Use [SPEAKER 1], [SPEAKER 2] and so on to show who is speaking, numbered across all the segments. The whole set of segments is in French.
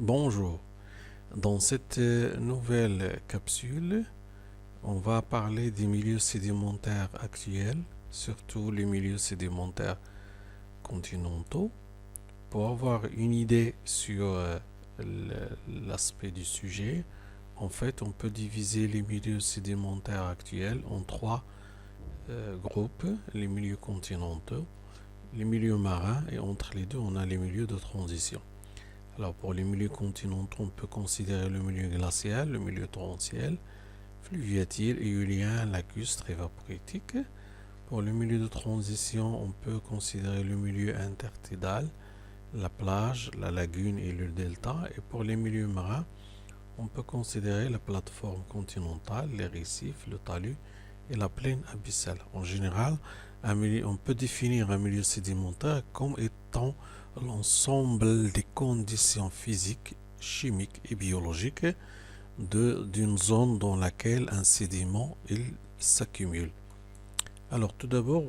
[SPEAKER 1] Bonjour, dans cette nouvelle capsule, on va parler des milieux sédimentaires actuels, surtout les milieux sédimentaires continentaux. Pour avoir une idée sur l'aspect du sujet, en fait, on peut diviser les milieux sédimentaires actuels en trois groupes, les milieux continentaux, les milieux marins et entre les deux, on a les milieux de transition. Alors pour les milieux continentaux, on peut considérer le milieu glacial, le milieu torrentiel, fluviatile, éolien, lacustre et vaporitique. Pour le milieu de transition, on peut considérer le milieu intertidal, la plage, la lagune et le delta. Et pour les milieux marins, on peut considérer la plateforme continentale, les récifs, le talus et la plaine abyssale. En général, on peut définir un milieu sédimentaire comme étant l'ensemble des conditions physiques, chimiques et biologiques d'une zone dans laquelle un sédiment s'accumule. Alors tout d'abord,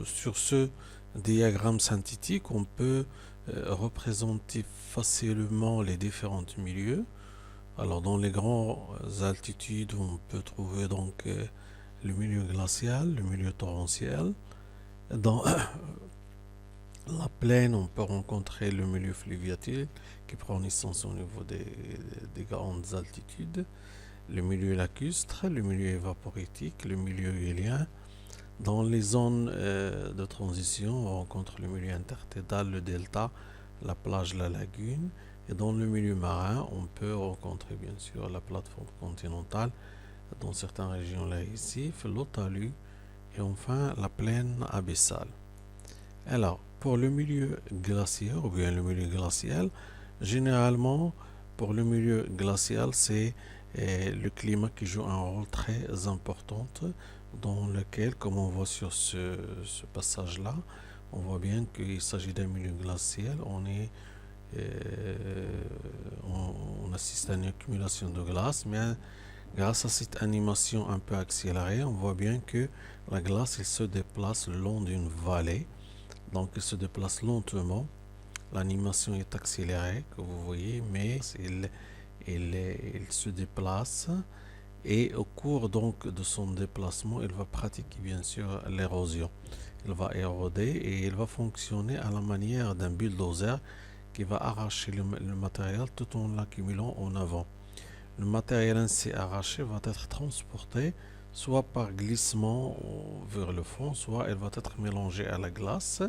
[SPEAKER 1] sur ce diagramme synthétique, on peut représenter facilement les différents milieux. Alors dans les grandes altitudes, on peut trouver donc le milieu glacial, le milieu torrentiel. Dans la plaine, on peut rencontrer le milieu fluviatile qui prend naissance au niveau des grandes altitudes, le milieu lacustre, le milieu évaporitique, le milieu éolien. Dans les zones de transition, on rencontre le milieu intertidal, le delta, la plage, la lagune. Et dans le milieu marin, on peut rencontrer bien sûr la plateforme continentale, dans certaines régions les récifs, le talus et enfin la plaine abyssale. Alors, pour le milieu glaciaire ou bien le milieu glacial, généralement, pour le milieu glacial, c'est le climat qui joue un rôle très important dans lequel, comme on voit sur ce passage-là, on voit bien qu'il s'agit d'un milieu glacial. On assiste à une accumulation de glace, mais grâce à cette animation un peu accélérée, on voit bien que la glace elle se déplace le long d'une vallée. Donc il se déplace lentement. L'animation est accélérée, que vous voyez, mais il se déplace. Et au cours donc de son déplacement, il va pratiquer bien sûr l'érosion. Il va éroder et il va fonctionner à la manière d'un bulldozer qui va arracher le matériel tout en l'accumulant en avant. Le matériel ainsi arraché va être transporté soit par glissement vers le fond, soit il va être mélangé à la glace.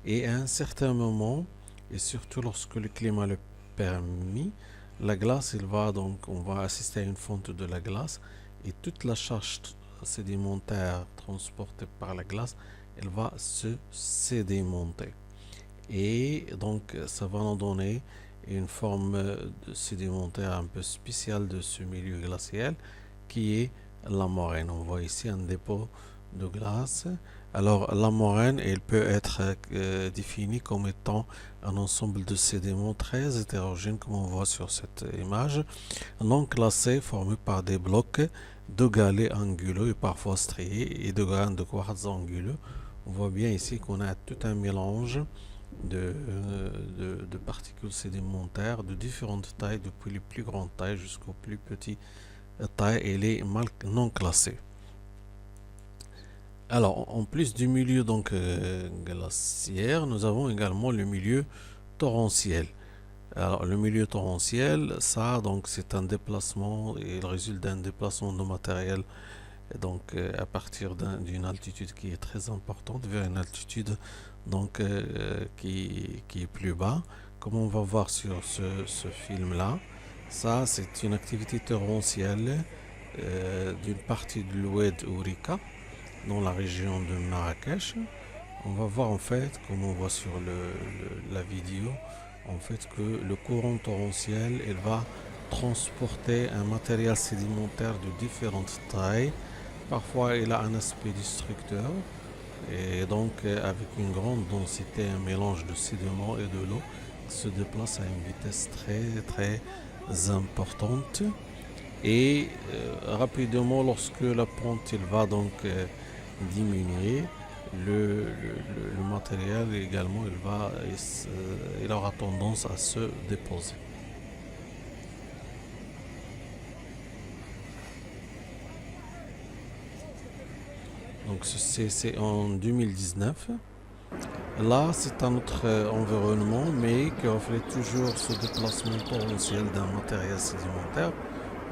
[SPEAKER 1] Et à un certain moment, et surtout lorsque le climat le permet, la glace, on va assister à une fonte de la glace et toute la charge sédimentaire transportée par la glace, elle va se sédimenter. Et donc, ça va nous donner une forme de sédimentaire un peu spéciale de ce milieu glacial qui est la moraine. On voit ici un dépôt de glace. Alors, la moraine, elle peut être définie comme étant un ensemble de sédiments très hétérogènes, comme on voit sur cette image, non classés, formés par des blocs de galets anguleux et parfois striés et de grains de quartz anguleux. On voit bien ici qu'on a tout un mélange de particules sédimentaires de différentes tailles, depuis les plus grandes tailles jusqu'aux plus petites tailles et les non classées. Alors, en plus du milieu donc glaciaire, nous avons également le milieu torrentiel. Alors, le milieu torrentiel, ça, donc, c'est un déplacement, et il résulte d'un déplacement de matériel, donc, à partir d'une altitude qui est très importante vers une altitude, donc, qui est plus bas, comme on va voir sur ce film-là. Ça, c'est une activité torrentielle d'une partie de l'oued Ourika, dans la région de Marrakech. On va voir en fait, comme on voit sur la vidéo, en fait que le courant torrentiel, il va transporter un matériel sédimentaire de différentes tailles. Parfois, il a un aspect destructeur et donc avec une grande densité, un mélange de sédiments et de l'eau qui se déplace à une vitesse très très importante. Et rapidement, lorsque la pente il va donc diminuer, le matériel également il aura tendance à se déposer. Donc c'est en 2019. Là, c'est un autre environnement, mais qui reflète toujours ce déplacement torrentiel d'un matériel sédimentaire.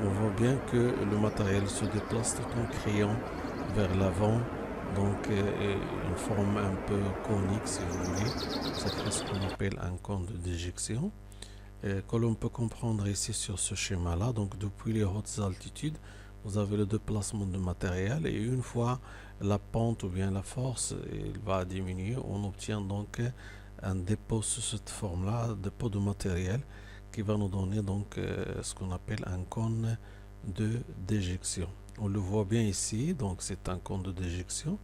[SPEAKER 1] On voit bien que le matériel se déplace tout en criant vers l'avant, donc une forme un peu conique si vous voulez. C'est ce qu'on appelle un cône de déjection, que l'on peut comprendre ici sur ce schéma-là. Donc depuis les hautes altitudes, vous avez le déplacement de matériel et une fois la pente ou bien la force il va diminuer, on obtient donc un dépôt sous cette forme-là, dépôt de matériel qui va nous donner donc ce qu'on appelle un cône de déjection. On le voit bien ici, donc c'est un cône de déjection.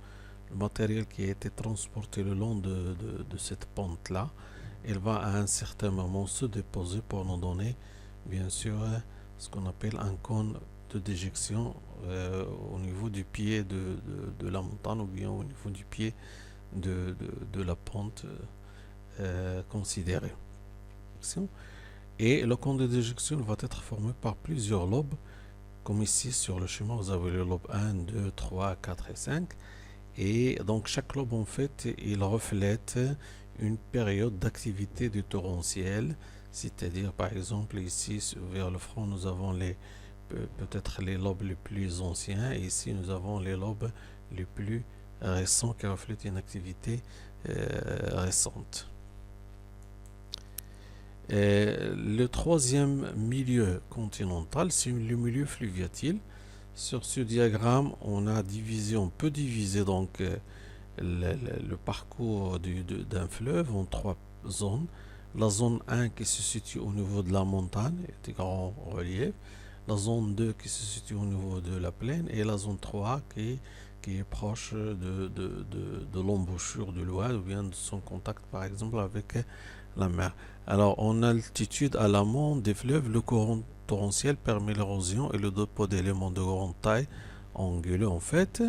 [SPEAKER 1] Le matériel qui a été transporté le long de cette pente-là, il va à un certain moment se déposer pour nous donner bien sûr ce qu'on appelle un cône de déjection au niveau du pied de la montagne ou bien au niveau du pied de la pente considérée. Et le cône de déjection va être formé par plusieurs lobes, comme ici sur le schéma, vous avez le lobe 1, 2, 3, 4 et 5. Et donc chaque lobe en fait, il reflète une période d'activité du torrentiel, c'est-à-dire par exemple ici vers le front nous avons peut-être les lobes les plus anciens et ici nous avons les lobes les plus récents qui reflètent une activité récente. Le troisième milieu continental, c'est le milieu fluviatile. Sur ce diagramme, on peut diviser donc le parcours d'un fleuve en trois zones. La zone 1 qui se situe au niveau de la montagne, des grands reliefs. La zone 2 qui se situe au niveau de la plaine. Et la zone 3 qui est proche de l'embouchure de l'Oued ou bien de son contact par exemple avec la mer. Alors en altitude à l'amont des fleuves, le courant torrentiel permet l'érosion et le dépôt d'éléments de grande taille anguleux en fait.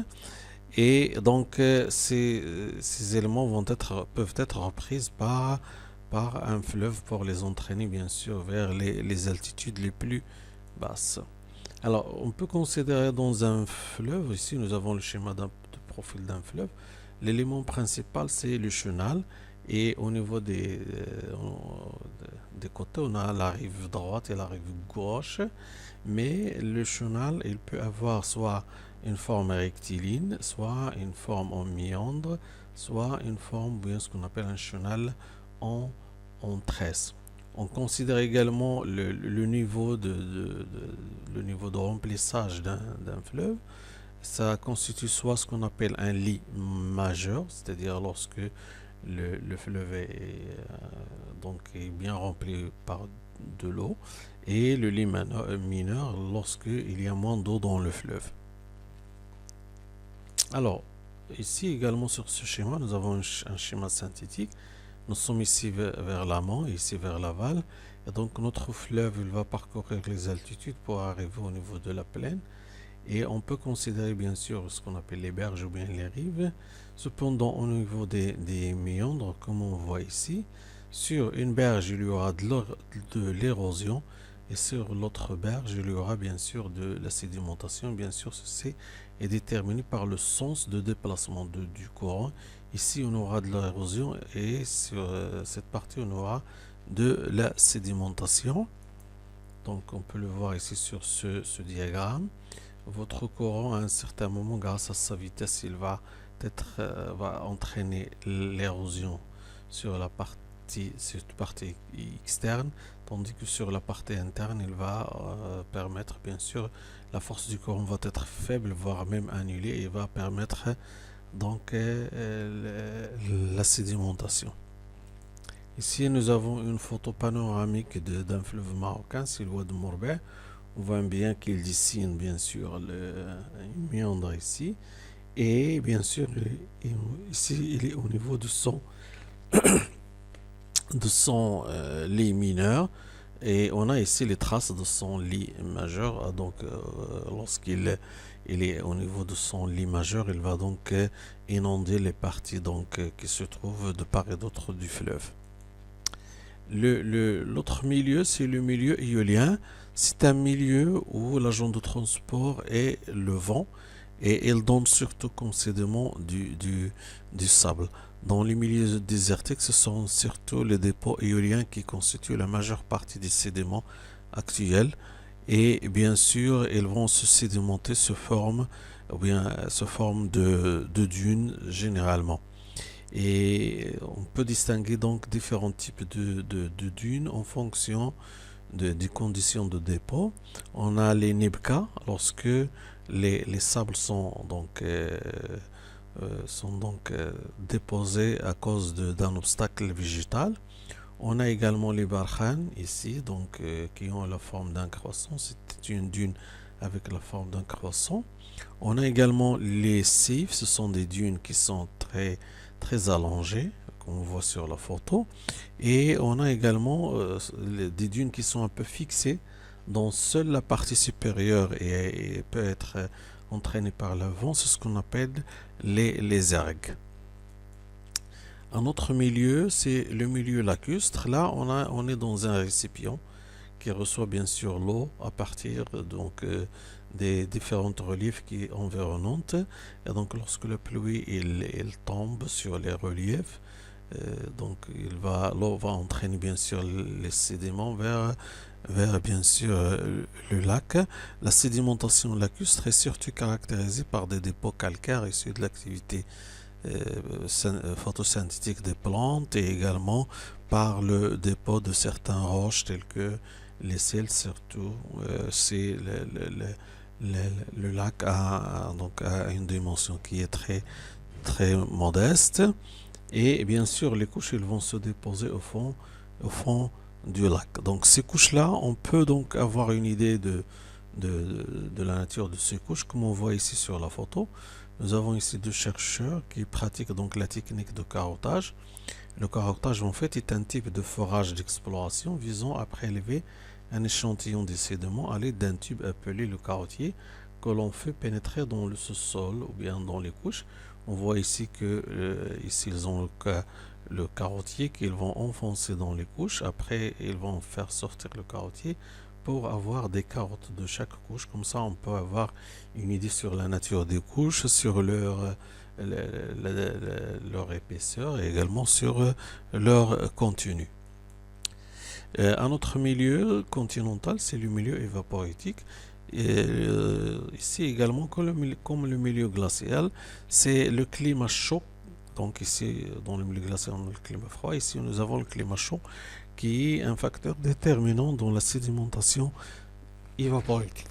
[SPEAKER 1] Et donc ces éléments peuvent être repris par un fleuve pour les entraîner bien sûr vers les altitudes les plus basses. Alors on peut considérer dans un fleuve, ici nous avons le schéma de profil d'un fleuve, l'élément principal c'est le chenal et au niveau des côtés on a la rive droite et la rive gauche, mais le chenal il peut avoir soit une forme rectiligne, soit une forme en méandre, soit une forme, bien ce qu'on appelle un chenal en tresse. On considère également le niveau le niveau de remplissage d'un fleuve. Ça constitue soit ce qu'on appelle un lit majeur, c'est-à-dire lorsque le fleuve est bien rempli par de l'eau, et le lit mineur lorsqu'il y a moins d'eau dans le fleuve. Alors, ici également sur ce schéma, nous avons un schéma synthétique. Nous sommes ici vers l'amont et ici vers l'aval. Et donc notre fleuve il va parcourir les altitudes pour arriver au niveau de la plaine. Et on peut considérer bien sûr ce qu'on appelle les berges ou bien les rives. Cependant, au niveau des méandres, comme on voit ici, sur une berge, il y aura de l'érosion. Et sur l'autre berge, il y aura bien sûr de la sédimentation. Bien sûr, ceci est déterminé par le sens de déplacement du courant. Ici, on aura de l'érosion et sur cette partie, on aura de la sédimentation. Donc, on peut le voir ici sur ce diagramme. Votre courant, à un certain moment, grâce à sa vitesse, il va entraîner l'érosion sur cette partie externe, tandis que sur la partie interne, il va permettre, bien sûr, la force du courant va être faible, voire même annulée, et va permettre donc la sédimentation. Ici, nous avons une photo panoramique d'un fleuve marocain, c'est le Oued Mourbet. On voit bien qu'il dessine, bien sûr, une méandre ici. Et bien sûr, ici, il est au niveau de son lit mineur. Et on a ici les traces de son lit majeur. Donc, lorsqu'il est au niveau de son lit majeur, il va donc inonder les parties qui se trouvent de part et d'autre du fleuve. L'autre milieu, c'est le milieu éolien. C'est un milieu où l'agent de transport est le vent. et il donne surtout comme sédiment du sable. Dans les milieux désertiques, ce sont surtout les dépôts éoliens qui constituent la majeure partie des sédiments actuels. Et bien sûr, ils vont se sédimenter sous forme de dunes généralement. Et on peut distinguer donc différents types de dunes en fonction des conditions de dépôt. On a les nibka lorsque les sables sont donc déposés à cause d'un obstacle végétal. On a également les barkhan ici, qui ont la forme d'un croissant. C'est une dune avec la forme d'un croissant. On a également les sifs, ce sont des dunes qui sont très allongées, comme on voit sur la photo. Et on a également des dunes qui sont un peu fixées, dont seule la partie supérieure et peut être entraînée par le vent. C'est ce qu'on appelle les ergs. Un autre milieu, c'est le milieu lacustre. Là, on est dans un récipient qui reçoit bien sûr l'eau à partir des différentes reliefs qui environnantes. Et donc, lorsque la pluie il tombe sur les reliefs, l'eau va entraîner bien sûr les sédiments vers bien sûr le lac. La sédimentation lacustre est surtout caractérisée par des dépôts calcaires issus de l'activité photosynthétique des plantes et également par le dépôt de certaines roches telles que les sels, surtout c'est le lac a une dimension qui est très modeste. Et bien sûr, les couches, elles vont se déposer au fond du lac. Donc, ces couches-là, on peut donc avoir une idée de la nature de ces couches, comme on voit ici sur la photo. Nous avons ici deux chercheurs qui pratiquent donc la technique de carottage. Le carottage, en fait, est un type de forage d'exploration visant à prélever un échantillon de sédiments à l'aide d'un tube appelé le carottier que l'on fait pénétrer dans le sous-sol ou bien dans les couches. On voit ici ici ils ont le carottier qu'ils vont enfoncer dans les couches. Après, ils vont faire sortir le carottier pour avoir des carottes de chaque couche. Comme ça, on peut avoir une idée sur la nature des couches, sur leur épaisseur et également sur leur contenu. Un autre milieu continental, c'est le milieu évaporitique. Et, ici également, comme le milieu glacial, c'est le climat chaud. Donc ici, dans le milieu glacial, on a le climat froid. Ici, nous avons le climat chaud qui est un facteur déterminant dans la sédimentation évaporitique.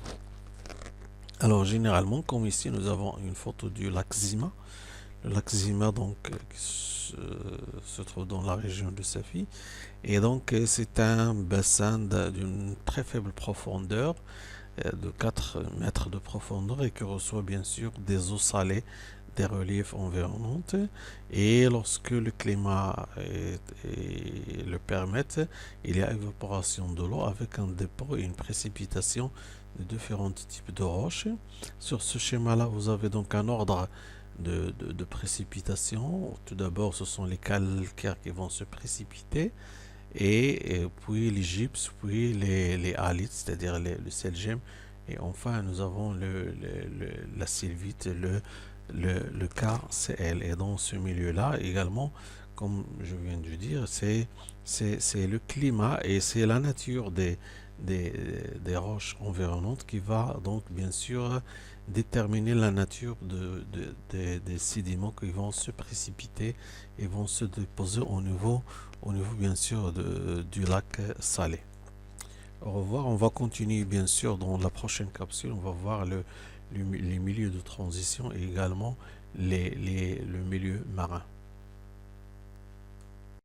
[SPEAKER 1] Alors généralement, comme ici, nous avons une photo du lac Zima. Le lac Zima qui se trouve dans la région de Safi. Et donc c'est un bassin d'une très faible profondeur, de 4 mètres de profondeur, et qui reçoit bien sûr des eaux salées des reliefs environnants. Et lorsque le climat le permet, il y a évaporation de l'eau avec un dépôt et une précipitation de différents types de roches. Sur ce schéma-là, vous avez donc un ordre de précipitation. Tout d'abord, ce sont les calcaires qui vont se précipiter, et puis les gypses, puis les halites, c'est-à-dire le selgem, et enfin nous avons la sylvite, le KCl. Et dans ce milieu-là également, comme je viens de dire, c'est le climat et c'est la nature des roches environnantes qui va donc bien sûr déterminer la nature des sédiments qui vont se précipiter et vont se déposer au niveau bien sûr du lac salé. Au revoir, on va continuer bien sûr dans la prochaine capsule, on va voir les milieux de transition et également le milieu marin.